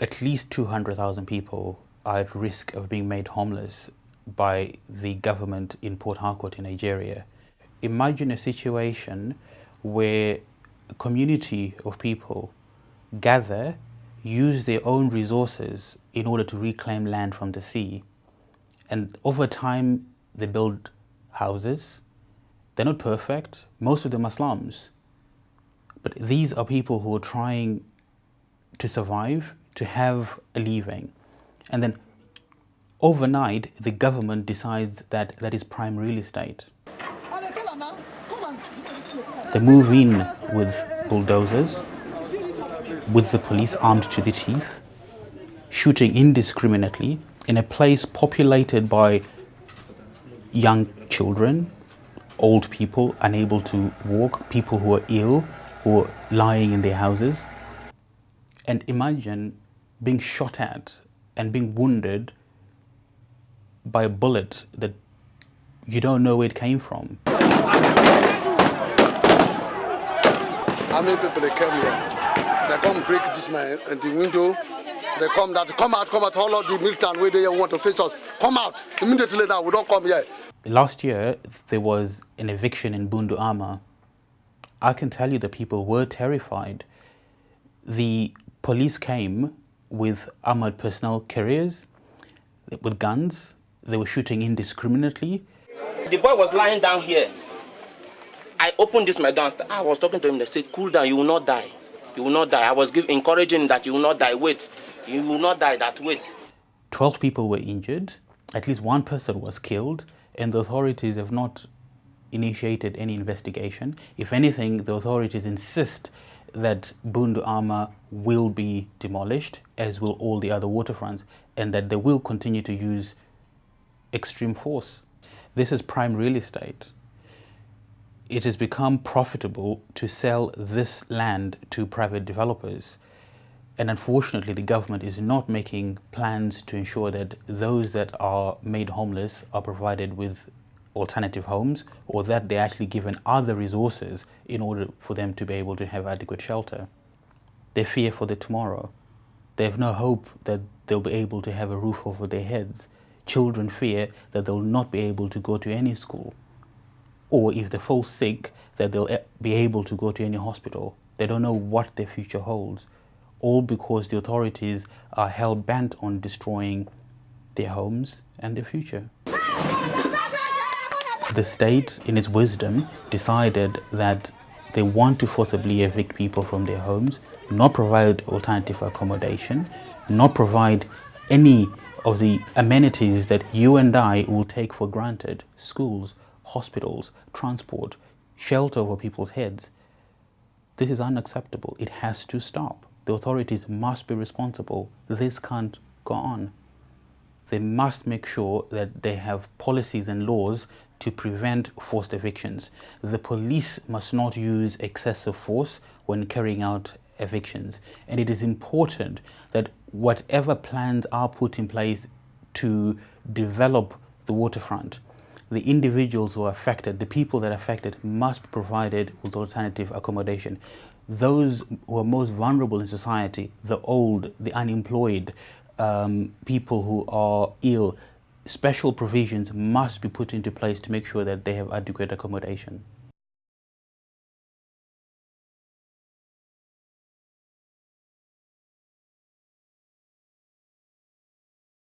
at least 200,000 people are at risk of being made homeless by the government in Port Harcourt in Nigeria. Imagine a situation where a community of people gather, use their own resources in order to reclaim land from the sea. And over time, they build houses. They're not perfect. Most of them are slums. But these are people who are trying to survive, to have a living. And then overnight, the government decides that that is prime real estate. They move in with bulldozers, with the police armed to the teeth, shooting indiscriminately in a place populated by young children, old people unable to walk, people who are ill, who are lying in their houses. And imagine being shot at and being wounded by a bullet that you don't know where it came from. How many people they came here? They come break this man and the window. They come out, all of the militant where they want to face us. Come out immediately now. We don't come here. Last year there was an eviction in Bundu Ama. I can tell you the people were terrified. The police came with armored personnel carriers, with guns. They were shooting indiscriminately. The boy was lying down here. I opened this my downstairs. I was talking to him. They said, "Cool down. You will not die. You will not die." I was encouraging him that you will not die. Wait. You will not die. That wait. 12 people were injured. At least one person was killed. And the authorities have not initiated any investigation. If anything, the authorities insist that Bundu Ama will be demolished, as will all the other waterfronts, and that they will continue to use extreme force. This is prime real estate. It has become profitable to sell this land to private developers. And unfortunately, the government is not making plans to ensure that those that are made homeless are provided with alternative homes, or that they're actually given other resources in order for them to be able to have adequate shelter. They fear for the tomorrow. They have no hope that they'll be able to have a roof over their heads. Children fear that they'll not be able to go to any school. Or if they fall sick, that they'll be able to go to any hospital. They don't know what their future holds. All because the authorities are hell-bent on destroying their homes and their future. The state, in its wisdom, decided that they want to forcibly evict people from their homes, not provide alternative accommodation, not provide any of the amenities that you and I will take for granted: schools, hospitals, transport, shelter over people's heads. This is unacceptable. It has to stop. The authorities must be responsible. This can't go on. They must make sure that they have policies and laws to prevent forced evictions. The police must not use excessive force when carrying out evictions. And it is important that whatever plans are put in place to develop the waterfront, the individuals who are affected, the people that are affected, must be provided with alternative accommodation. Those who are most vulnerable in society, the old, the unemployed, people who are ill, special provisions must be put into place to make sure that they have adequate accommodation.